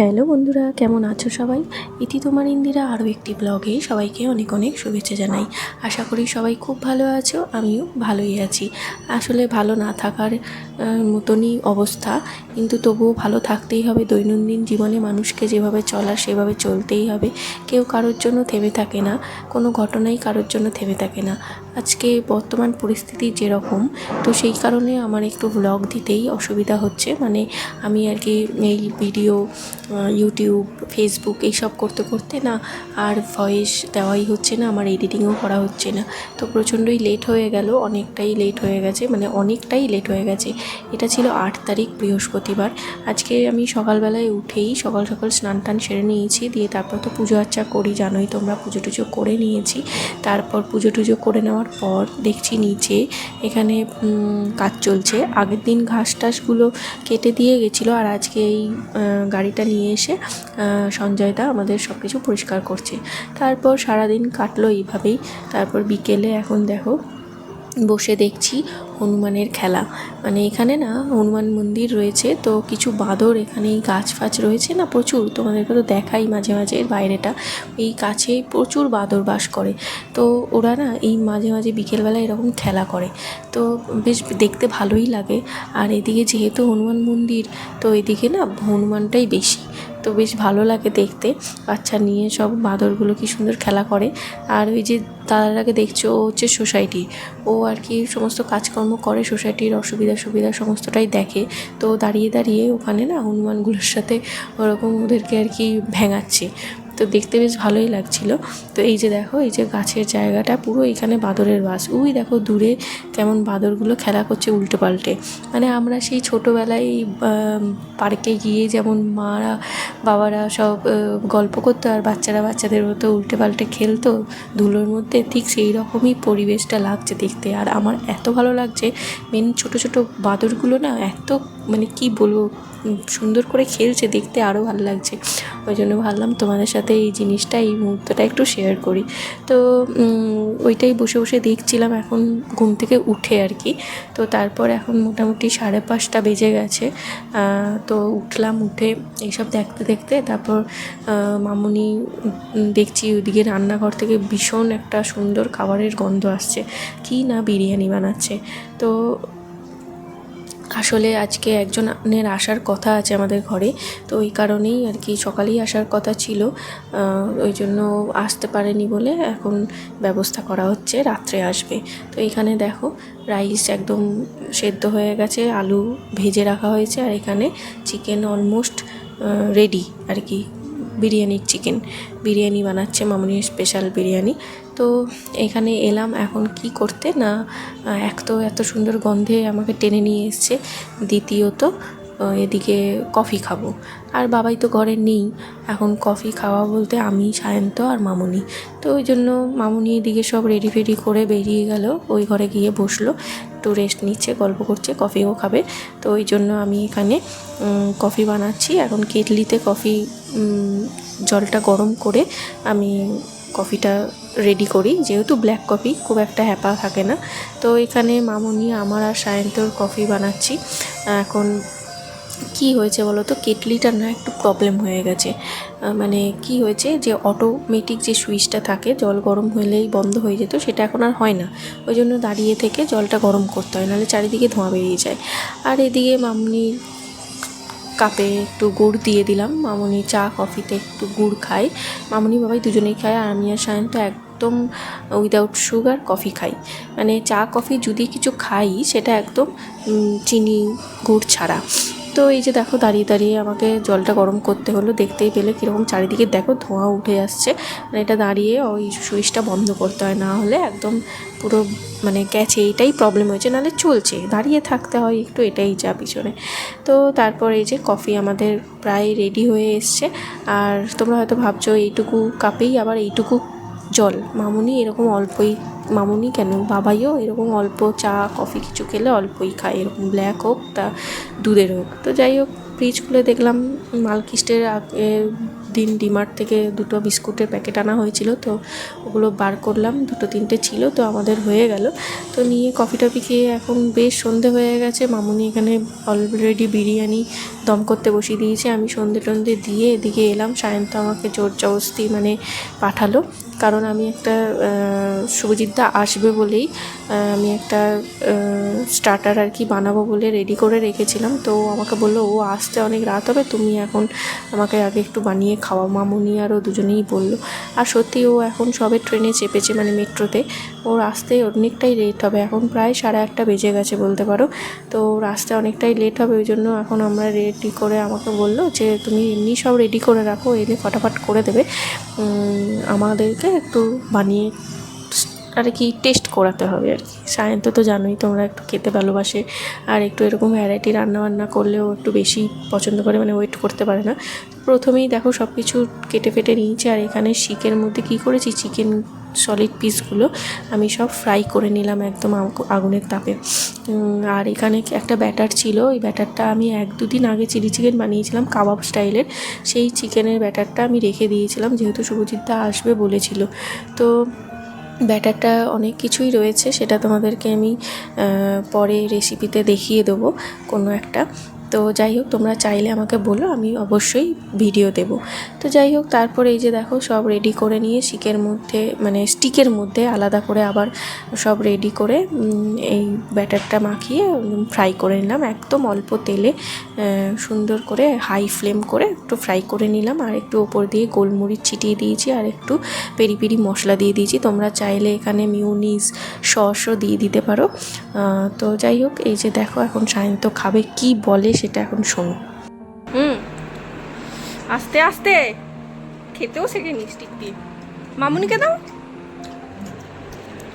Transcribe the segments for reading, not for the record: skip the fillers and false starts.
Hello বন্ধুরা, কেমন আছো সবাই? ইতি তোমার ইন্দিরা আরও একটি ব্লগে সবাইকে অনেক অনেক শুভেচ্ছা জানাই। আশা করি সবাই খুব ভালো আছো, আমিও ভালোই আছি। আসলে ভালো না থাকার মতনই অবস্থা, কিন্তু তবুও ভালো থাকতেই হবে। দৈনন্দিন জীবনে মানুষকে যেভাবে চলার সেভাবে চলতেই হবে। কেউ কারোর জন্য থেমে থাকে না, কোনো ঘটনাই কারোর জন্য থেমে থাকে না। আজকে বর্তমান পরিস্থিতি যেরকম, তো সেই কারণে আমার একটু ব্লগ দিতেই অসুবিধা হচ্ছে। মানে আমি আর কি এই ভিডিও ইউটিউব, ফেসবুক এইসব করতে করতে না আর ভয়েস দেওয়াই হচ্ছে না, আমার এডিটিংও করা হচ্ছে না। তো প্রচণ্ডই লেট হয়ে গেল, অনেকটাই লেট হয়ে গেছে, মানে অনেকটাই লেট হয়ে গেছে। এটা ছিল 8 তারিখ বৃহস্পতিবার। আজকে আমি সকালবেলায় উঠেই সকাল সকাল স্নান টান সেরে নিয়েছি, দিয়ে তারপর তো পুজো আর্চা করি, জানোই তোমরা, পুজো টুজো করে নিয়েছি। তারপর পুজো টুজো করে নেওয়ার পর দেখছি নিচে এখানে কাজ চলছে। আগের দিন ঘাস টাসগুলো কেটে দিয়ে গেছিলো, আর আজকে এই গাড়িটা নিয়ে এসে সঞ্জয়দা আমাদের সব কিছু পরিষ্কার করছে। তারপর সারাদিন কাটলো এইভাবেই। তারপর বিকেলে এখন দেখো বসে দেখছি হনুমানের খেলা। মানে এখানে না হনুমান মন্দির রয়েছে, তো কিছু বাঁদর এখানে গাছ ফাছ রয়েছে না প্রচুর, তোমাদেরকে তো দেখাই মাঝে মাঝে এর বাইরেটা। এই কাছেই প্রচুর বাঁদর বাস করে। তো ওরা না এই মাঝে মাঝে বিকেলবেলা এরকম খেলা করে, তো বেশ দেখতে ভালোই লাগে। আর এদিকে যেহেতু হনুমান মন্দির, তো এদিকে না হনুমানটাই বেশি, তো বেশ ভালো লাগে দেখতে। বাচ্চা নিয়ে সব বাঁদরগুলো কি সুন্দর খেলা করে। আর ওই যে দাদাটাকে দেখছো, ও হচ্ছে সোসাইটির, ও আর কি সমস্ত কাজকর্ম করে, সোসাইটির অসুবিধা সুবিধা সমস্তটাই দেখে। তো দাঁড়িয়ে দাঁড়িয়ে ওখানে না হনুমানগুলোর সাথে ওরকম ওদেরকে আর কি ভেঙাচ্ছে, তো দেখতে বেশ ভালোই লাগছিল। তো এই যে দেখো, এই যে গাছের জায়গাটা পুরো এখানে বাঁদরের বাস। ওই দেখো দূরে কেমন বাঁদরগুলো খেলা করছে উল্টে পাল্টে। মানে আমরা সেই ছোটোবেলায় পার্কে গিয়ে যেমন মারা বাবারা সব গল্প করতো আর বাচ্চারা বাচ্চাদের মতো উল্টে পাল্টে খেলতো ধুলোর মধ্যে, ঠিক সেই রকমই পরিবেশটা লাগছে দেখতে। আর আমার এত ভালো লাগছে, মেন ছোটো ছোটো বাঁদরগুলো না এত মানে কি বলবো সুন্দর করে খেলছে, দেখতে আরও ভালো লাগছে। ওই জন্য ভাবলাম তোমাদের সাথে এই জিনিসটা, এই মুহূর্তটা একটু শেয়ার করি। তো ওইটাই বসে বসে দেখছিলাম এখন ঘুম থেকে উঠে আর কি। তো তারপর এখন মোটামুটি 5:30 বেজে গেছে। তো উঠলাম, উঠে এইসব দেখতে দেখতে তারপর মামুনি দেখছি ওইদিকে রান্নাঘর থেকে ভীষণ একটা সুন্দর খাবারের গন্ধ আসছে, কি না বিরিয়ানি বানাচ্ছে। তো আসলে আজকে একজনের আসার কথা আছে আমাদের ঘরে, তো ওই কারণেই আর কি সকালেই আসার কথা ছিল, ওই জন্য আসতে পারেনি বলে এখন ব্যবস্থা করা হচ্ছে, রাত্রে আসবে। তো এখানে দেখো রাইস একদম সেদ্ধ হয়ে গেছে, আলু ভেজে রাখা হয়েছে, আর এখানে চিকেন অলমোস্ট রেডি আর কি, বিরিয়ানির চিকেন বিরিয়ানি বানাচ্ছে, মামুনির স্পেশাল বিরিয়ানি। তো এখানে এলাম এখন কি করতে না, এক তো এত সুন্দর গন্ধে আমাকে টেনে নিয়ে এসছে, দ্বিতীয়ত এদিকে কফি খাবো। আর বাবাই তো ঘরে নেই, এখন কফি খাওয়া বলতে আমি, সায়ন্ত আর মামুনি। তো ওই জন্য মামুনি এদিকে সব রেডি ফেডি করে বেরিয়ে গেল, ওই ঘরে গিয়ে বসলো, একটু রেস্ট নিচ্ছে, গল্প করছে, কফিও খাবে। তো ওই জন্য আমি এখানে কফি বানাচ্ছি। এখন কেটলিতে কফি জলটা গরম করে আমি কফিটা রেডি করি, যেহেতু ব্ল্যাক কফি খুব একটা হ্যাপা থাকে না। তো এখানে মামুনি, আমার আর সায়ন্তর কফি বানাচ্ছি। এখন কি হয়েছে বলো তো, কেটলিটার না একটু প্রবলেম হয়ে গেছে। মানে কি হয়েছে যে অটোমেটিক যে সুইচটা থাকে জল গরম হলেই বন্ধ হয়ে যেত, সেটা এখন আর হয় না। ওই জন্য দাঁড়িয়ে থেকে জলটা গরম করতে হয়, নাহলে চারিদিকে ধোঁয়া বেরিয়ে যায়। আর এদিকে মামুনির কাপে একটু গুড় দিয়ে দিলাম, মামুনি চা কফিতে একটু গুড় খায়, মামুনি বাবাই দুজনেই খায়, আর আমি আর সায়ন্ত একদম উইদাউট সুগার কফি খাই। মানে চা কফি যদি কিছু খাই সেটা একদম চিনি গুড় ছাড়া। তো এই যে দেখো দাঁড়িয়ে দাঁড়িয়ে আমাকে জলটা গরম করতে হলো, দেখতেই পেলে কীরকম চারিদিকে দেখো ধোঁয়া উঠে আসছে। মানে এটা দাঁড়িয়ে ওই সুইচটা বন্ধ করতে হয়, না হলে একদম পুরো মানে গেছে, এইটাই প্রবলেম হয়েছে, নাহলে চলছে, দাঁড়িয়ে থাকতে হয় একটু, এটাই যা পিছনে। তো তারপর এই যে কফি আমাদের প্রায় রেডি হয়ে এসছে। আর তোমরা হয়তো ভাবছো এইটুকু কাপেই আবার এইটুকু জল, মামুনি এরকম অল্পই, মামুনি কেন বাবাইও এরকম অল্প চা কফি কিছু খেলে অল্পই খায়, এরকম ব্ল্যাক হোক তা দুধের হোক। তো যাই হোক, ফ্রিজ খুলে দেখলাম মালকিস্টের দিন ডিমার্ট থেকে দুটো বিস্কুটের প্যাকেট আনা হয়েছিল, তো ওগুলো বার করলাম, দুটো তিনটে ছিল, তো আমাদের হয়ে গেল। তো নিয়ে কফি টফি খেয়ে এখন বেশ সন্ধে হয়ে গেছে। মামুনি এখানে অলরেডি বিরিয়ানি দম করতে বসিয়ে দিয়েছে। আমি সন্ধে টন্ধে দিয়ে এদিকে এলাম। সায়ন্ত আমাকে জোর জবরদস্তি মানে পাঠালো, কারণ আমি একটা শুভজিৎদা আসবে বলেই আমি একটা স্টার্টার আর কি বানাবো বলে রেডি করে রেখেছিলাম। তো আমাকে বললো ও আসতে অনেক রাত হবে, তুমি এখন আমাকে আগে একটু বানিয়ে খাওয়াও। মামুনি আর ও দুজনেই বললো। আর সত্যি ও এখন সবে ট্রেনে চেপেছে, মানে মেট্রোতে। ওর আসতে অনেকটাই লেট হবে, এখন প্রায় 1:30 বেজে গেছে বলতে পারো। তো ওর আসতে অনেকটাই লেট হবে, ওই জন্য এখন আমরা রেডি করে আমাকে বললো যে তুমি এমনি সব রেডি করে রাখো, এলে ফটাফট করে দেবে, আমাদেরকে একটু বানিয়ে আর কি টেস্ট করাতে হবে আর কি। সায়ন্ত তো জানোই তোমরা, একটু খেতে ভালোবাসে, আর একটু এরকম ভ্যারাইটি রান্নাবান্না করলেও একটু বেশি পছন্দ করে, মানে ওয়েট করতে পারে না। প্রথমেই দেখো সব কিছু কেটে ফেটে নিয়েছি, আর এখানে শিকের মধ্যে কি করেছি, চিকেন সলিড পিসগুলো আমি সব ফ্রাই করে নিলাম একদম আগুনের তাপে। আর এখানে একটা ব্যাটার ছিল, ওই ব্যাটারটা আমি 1-2 দিন আগে চিলি চিকেন বানিয়েছিলাম কাবাব স্টাইলের, সেই চিকেনের ব্যাটারটা আমি রেখে দিয়েছিলাম, যেহেতু শুভজিৎদা আসবে বলেছিল। তো ব্যাটারটা অনেক কিছুই রয়েছে, সেটা তোমাদেরকে আমি পরে রেসিপিতে দেখিয়ে দেবো কোনো একটা। তো যাই হোক, তোমরা চাইলে আমাকে বলো, আমি অবশ্যই ভিডিও দেব। তো যাই হোক, তারপরে এই যে দেখো সব রেডি করে নিয়ে শিকের মধ্যে মানে স্টিকের মধ্যে আলাদা করে আবার সব রেডি করে এই ব্যাটারটা মাখিয়ে ফ্রাই করে নিলাম একদম অল্প তেলে, সুন্দর করে হাই ফ্লেম করে একটু ফ্রাই করে নিলাম। আর একটু ওপর দিয়ে গোলমরিচ ছিটিয়ে দিয়েছি, আর একটু পেরি পেরি মশলা দিয়ে দিয়েছি। তোমরা চাইলে এখানে মিউনিস সসও দিয়ে দিতে পারো। তো যাই হোক, এই যে দেখো এখন সায়ন্ত খাবে, কি বলে সেটা এখন শোনো। আস্তে আস্তে খেতেও শেখে নি স্টিক দিয়ে। মামুনিকে দাও,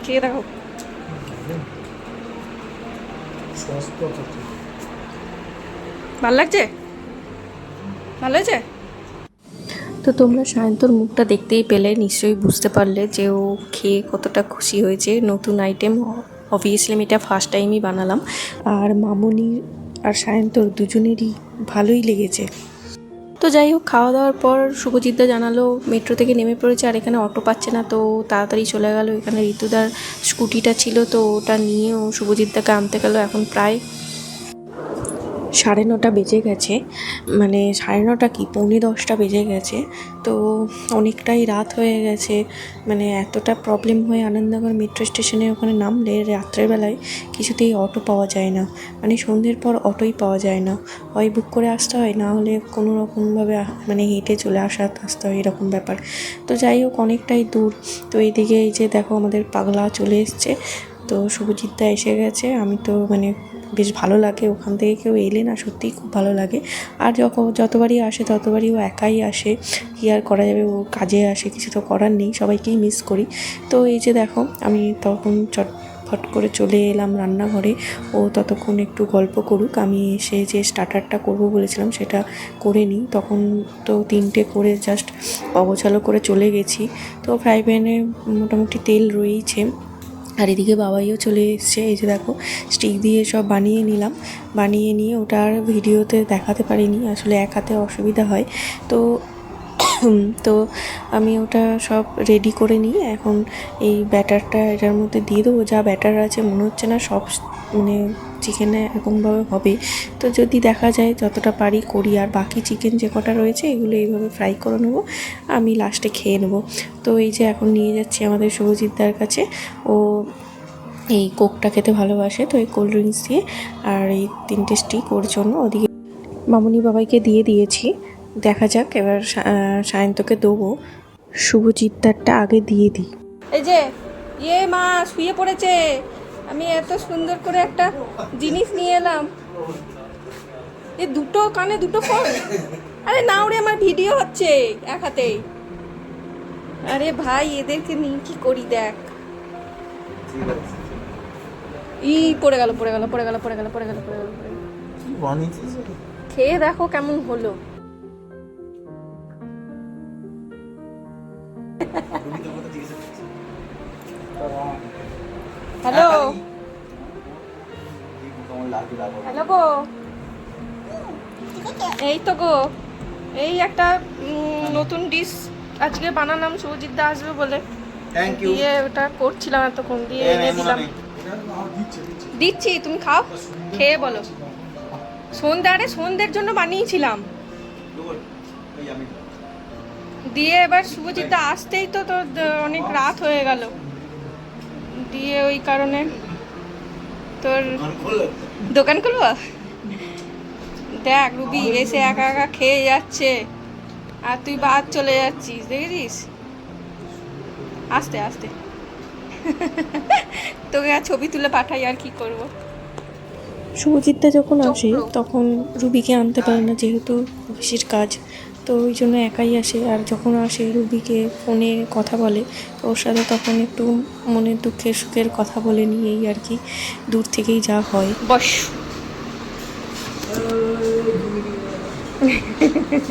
খেয়ে দেখো। ভালো লাগছে? ভালো হয়েছে? তো তোমরা সায়ন্তর মুখটা দেখতেই পেলে, নিশ্চয়ই বুঝতে পারলে যে ও খেয়ে কতটা খুশি হয়েছে। নতুন আইটেম, অবভিয়াসলি আমি এটা ফার্স্ট টাইমই বানালাম, আর মামুনি আর সায়ন্তর দুজনেরই ভালোই লেগেছে। তো যাই হোক, খাওয়া দাওয়ার পর শুভজিৎদা জানালো মেট্রো থেকে নেমে পড়েছে, আর এখানে অটো পাচ্ছে না, তো তাড়াতাড়ি চলে গেল। এখানে ঋতুদার স্কুটিটা ছিল, তো ওটা নিয়ে ও শুভজিৎদাকে আনতে গেল। এখন প্রায় 9:30 বেজে গেছে, মানে 9:30 কি 9:45 বেজে গেছে। তো অনেকটাই রাত হয়ে গেছে, মানে এতটা প্রবলেম হয়ে আনন্দনগর মেট্রো স্টেশনে ওখানে নামলে রাত্রের বেলায় কিছুতেই অটো পাওয়া যায় না, মানে সন্ধ্যের পর অটোই পাওয়া যায় না, হয় বুক করে আসতে হয়, না হলে কোনো রকমভাবে মানে হেঁটে চলে আসতে হয়, এরকম ব্যাপার। তো যাই হোক, অনেকটাই দূর। তো এইদিকে এই যে দেখো আমাদের পাগলা চলে এসছে, তো শুভজিৎদা এসে গেছে। আমি তো মানে বেশ ভালো লাগে, ওখান থেকে কেউ এলে না সত্যিই খুব ভালো লাগে। আর যতবারই আসে ততবারই ও একাই আসে, কী আর করা যাবে, ও কাজে আসে, কিছু তো করার নেই, সবাইকেই মিস করি। তো এই যে দেখো আমি তখন চটফট করে চলে এলাম রান্নাঘরে, ও ততক্ষণ একটু গল্প করুক। আমি এসে যে স্টার্টারটা করবো বলেছিলাম সেটা করে নিই। তখন তো 3টে করে জাস্ট অগোছালো করে চলে গেছি। তো ফ্রাই প্যানে মোটামুটি তেল রয়েইছে, আর এদিকে বাবাইও চলে এসছে। এই যে দেখো স্টিক দিয়ে সব বানিয়ে নিলাম, বানিয়ে নিয়ে ওটা আর ভিডিওতে দেখাতে পারিনি, আসলে এক হাতে অসুবিধা হয়। তো তো আমি ওটা সব রেডি করে নিই। এখন এই ব্যাটারটা এটার মধ্যে দিয়ে দেবো, যা ব্যাটার আছে মনে হচ্ছে না সব মানে চিকেনে এরকমভাবে হবে। তো যদি দেখা যায় যতটা পারি করি, আর বাকি চিকেন যে কটা রয়েছে এগুলো এইভাবে ফ্রাই করে নেবো, আমি লাস্টে খেয়ে নেবো। তো এই যে এখন নিয়ে যাচ্ছি আমাদের শুভজিৎদার কাছে, ও এই কোকটা খেতে ভালোবাসে, তো এই কোল্ড ড্রিঙ্কস দিয়ে আর এই 3টে স্টিক ওর জন্য। ওদিকে মামুনি বাবাইকে দিয়ে দিয়েছি, দেখা যাক এবার সায়ন্তকে দেবো। শুভজিৎদারটা আগে দিয়ে দিই। এই যে মা শুয়ে পড়েছে, আমি এত সুন্দর করে একটা জিনিস নিয়ে এলাম। এই দুটো কানে দুটো ফোন, আরে না ওরে আমার ভিডিও হচ্ছে এক হাতেই। আরে ভাই এদেরকে নিয়ে কি করি দেখ, পড়ে গেল। খেয়ে দেখো কেমন হলো। হ্যালো হ্যালো গো, এই তো গো, এই একটা নতুন ডিশ আজকে বানালাম, সুজিত দা আসবে বলে। Thank you. দিয়ে ওটা করছিলাম এতক্ষণ, দিয়ে এনে দিলাম। দিচ্ছি, তুমি খাও, খেয়ে বলো। সন্ধ্যের জন্য বানিয়েছিলাম। দিয়ে এবার শুভজিৎ দা আসতেই তো তোর অনেক রাত হয়ে গেল, দিয়ে ওই কারণে তোর দোকান খুলবো। দেখ রুবি এসে একা একা খেয়ে যাচ্ছে, আর তুই বাদ চলে যাচ্ছিস, দেখেছিস? আস্তে আস্তে তোকে আর ছবি তুলে পাঠাই, আর কি করব। শুভজিৎদা যখন আসে তখন রুবিকে আনতে পারে না, যেহেতু অফিসের কাজ, তো ওই জন্য একাই আসে। আর যখন আসে রুবিকে ফোনে কথা বলে, তো ওর সাথে তখন একটু মনের দুঃখের সুখের কথা বলে নিয়েই আর কি, দূর থেকেই যা হয়। Boss.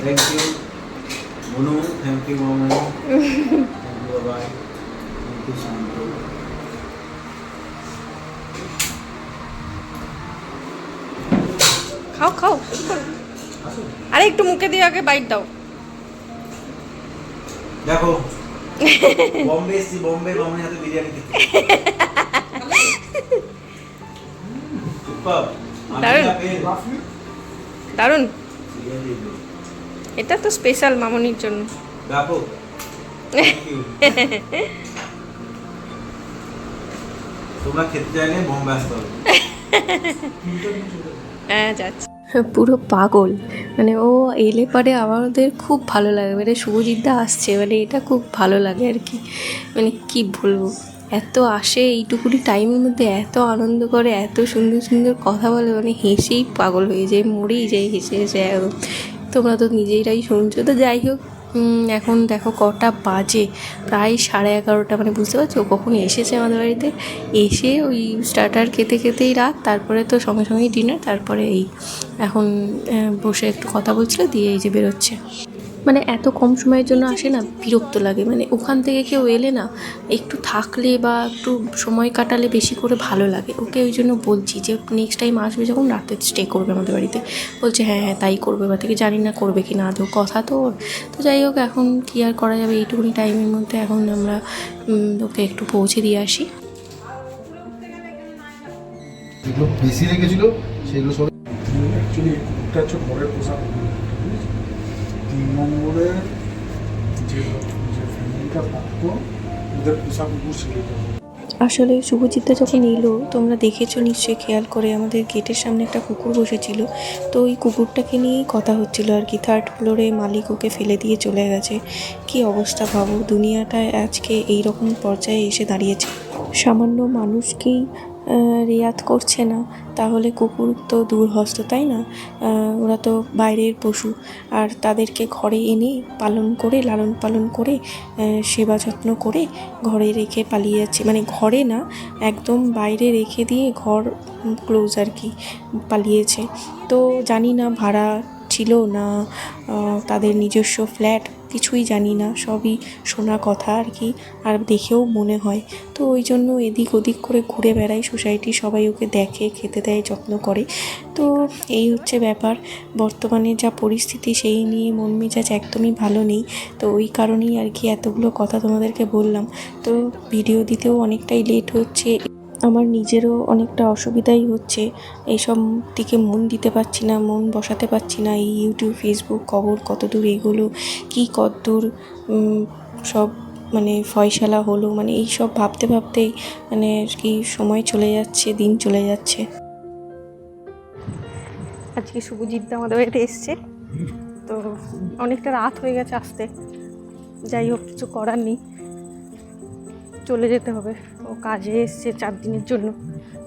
Thank you Manu, thank you মামা, থ্যাংক ইউ বাবা, থ্যাংক ইউ শান্ত। খাও খাও, আরে একটু মুখে দিয়ে আগে বাইট দাও। দেখো বম্বে এসছি, বম্বে হাতে বিরিয়ানি খেতে। দারুণ, এটা তো স্পেশাল মামনির জন্য। তোমরা খেতে চাইলে বম্বে আসতে হবে। হ্যাঁ যাচ্ছি। পুরো পাগল, মানে ও এলে পরে আমাদের খুব ভালো লাগে, মানে শুভজিৎদা আসছে মানে এটা খুব ভালো লাগে আর কি। মানে কি বলবো, এত আসে এইটুকুনি টাইমের মধ্যে, এত আনন্দ করে, এত সুন্দর সুন্দর কথা বলে, মানে হেসেই পাগল হয়ে যায়, মরেই যায় হেসে হেসে একদম। তোমরা তো নিজেরাই শুনছো। তো যাই হোক, এখন দেখো কটা বাজে, প্রায় 11:30, মানে বুঝতে পারছো কখন এসেছে আমাদের বাড়িতে। এসে ওই স্টার্টার খেতে খেতেই রাত, তারপরে তো সঙ্গে সঙ্গেই ডিনার, তারপরে এই এখন বসে একটু কথা বলছিল, দিয়ে এই যে বেরোচ্ছে। মানে এত কম সময়ের জন্য আসে না, বিরক্ত লাগে। মানে ওখান থেকে কেউ এলে না, একটু থাকলে বা একটু সময় কাটালে বেশি করে ভালো লাগে। ওকে ওই জন্য বলছি যে নেক্সট টাইম আসবে যখন, রাতে স্টে করবে আমাদের বাড়িতে। বলছে হ্যাঁ হ্যাঁ তাই করবে, বা থেকে জানি না করবে কি না, আদৌ কথা তো ওর। তো যাই হোক, এখন কী আর করা যাবে, এইটুকুনি টাইমের মধ্যে এখন আমরা ওকে একটু পৌঁছে দিয়ে আসি। যেগুলো বেশি রেখেছিল সেগুলো সব অ্যাকচুয়ালি কুকুরটা হচ্ছে ঘরের পোশাক। 3 নম্বরে যে ফ্যামিলিটা থাকতো ওদের পোশাক কুকুর সেগুলো। আসলে শুভজিৎদা যখন এলো, তোমরা দেখেছো নিশ্চয়ই খেয়াল করে, আমাদের গেটের সামনে একটা কুকুর বসেছিল। তো ওই কুকুরটাকে নিয়েই কথা হচ্ছিল আর কি। 3rd ফ্লোরে মালিক ওকে ফেলে দিয়ে চলে গেছে। কি অবস্থা ভাবো, দুনিয়াটায় আজকে এই রকম পর্যায়ে এসে দাঁড়িয়েছে। সামান্য মানুষকেই রেয়াত করছে না, তাহলে কুকুর তো দূরহস্ত, তাই না? ওরা তো বাইরের পশু, আর তাদেরকে ঘরে এনে পালন করে, লালন পালন করে, সেবা যত্ন করে ঘরে রেখে পালিয়ে যাচ্ছে। মানে ঘরে না, একদম বাইরে রেখে দিয়ে ঘর ক্লোজ আর কি, পালিয়েছে। তো জানি না ভাড়া ছিল না তাদের নিজস্ব ফ্ল্যাট, কিছুই জানি না, সবই শোনা কথা আর কি, আর দেখেও মনে হয়। তো ওই জন্য এদিক ওদিক করে ঘুরে বেড়ায় সোসাইটি, সবাই ওকে দেখে, খেতে দেয়, যত্ন করে। তো এই হচ্ছে ব্যাপার। বর্তমানে যা পরিস্থিতি, সেই নিয়ে মন মেজাজ একদমই ভালো নেই। তো ওই কারণেই আর কি এতগুলো কথা তোমাদেরকে বললাম। তো ভিডিও দিতেও অনেকটাই লেট হচ্ছে, আমার নিজেরও অনেকটা অসুবিধাই হচ্ছে। এইসব দিকে মন দিতে পারছি না, মন বসাতে পারছি না। এই ইউটিউব, ফেসবুক, খবর কতদূর এগোলো, কী কতদূর সব মানে ফয়সালা হলো, মানে এই সব ভাবতে ভাবতেই মানে আর কি সময় চলে যাচ্ছে, দিন চলে যাচ্ছে। আজকে শুভজিৎদা আমাদের বাড়িতে এসছে, তো অনেকটা রাত হয়ে গেছে আসতে। যাই হোক, কিছু করার নেই, চলে যেতে হবে। ও কাজে এসছে 4 দিনের জন্য,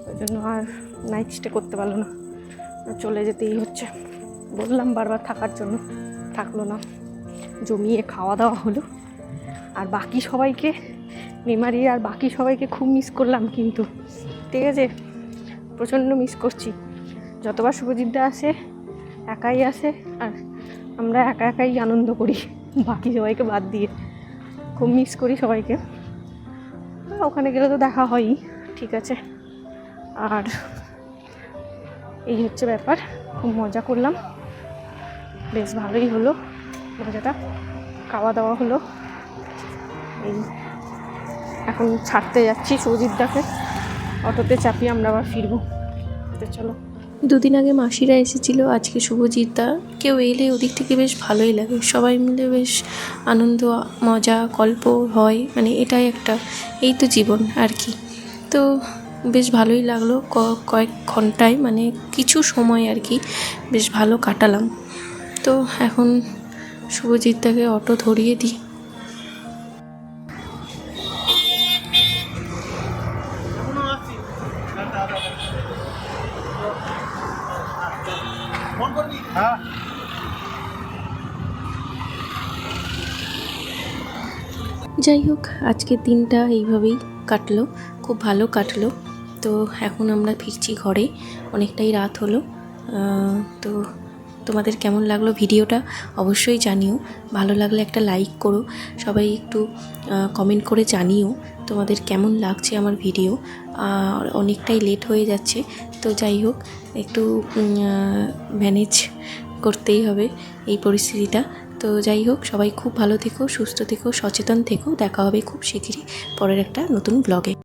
ওই জন্য আর নাইট স্টে করতে পারলো না, চলে যেতেই হচ্ছে। বললাম বারবার থাকার জন্য, থাকলো না। জমিয়ে খাওয়া দাওয়া হলো। আর বাকি সবাইকে, মেমারি আর বাকি সবাইকে খুব মিস করলাম কিন্তু, ঠিক আছে, প্রচণ্ড মিস করছি। যতবার শুভজিৎদা আসে একাই আসে, আর আমরা একা একাই আনন্দ করি বাকি সবাইকে বাদ দিয়ে। খুব মিস করি সবাইকে। ওখানে গেলে তো দেখা হয়ই, ঠিক আছে। আর এই হচ্ছে ব্যাপার, খুব মজা করলাম। বেশ ভালোই হলো মজাটা, খাওয়া দাওয়া হলো। এই এখন ছাড়তে যাচ্ছি শুভজিৎদাকে, অটোতে চাপিয়ে আমরা আবার ফিরবো। তো চলো। দুদিন আগে মাসিরা এসেছিলো, আজকে শুভজিৎদা। কেউ এলে ওদিক থেকে বেশ ভালোই লাগে, সবাই মিলে বেশ আনন্দ মজা গল্প হয়, মানে এটাই একটা, এই তো জীবন আর কি। তো বেশ ভালোই লাগলো কয়েক ঘন্টায়, মানে কিছু সময় আর কি বেশ ভালো কাটালাম। তো এখন শুভজিৎদাকে অটো ধরিয়ে দিই। যাই হোক, আজকের দিনটা এইভাবেই কাটলো, খুব ভালো কাটলো। তো এখন আমরা ফিরছি ঘরে, অনেকটাই রাত হলো। তো তোমাদের কেমন লাগলো ভিডিওটা অবশ্যই জানিও, ভালো লাগলে একটা লাইক করো, সবাই একটু কমেন্ট করে জানিও তোমাদের কেমন লাগছে আমার ভিডিও। আর অনেকটাই লেট হয়ে যাচ্ছে, তো যাই হোক একটু ম্যানেজ করতেই হবে এই পরিস্থিতিটা। তো যাই হোক, সবাই খুব ভালো থেকো, সুস্থ থেকো, সচেতন থেকো। দেখা হবে খুব শিগগিরই পরের একটা নতুন ব্লগে।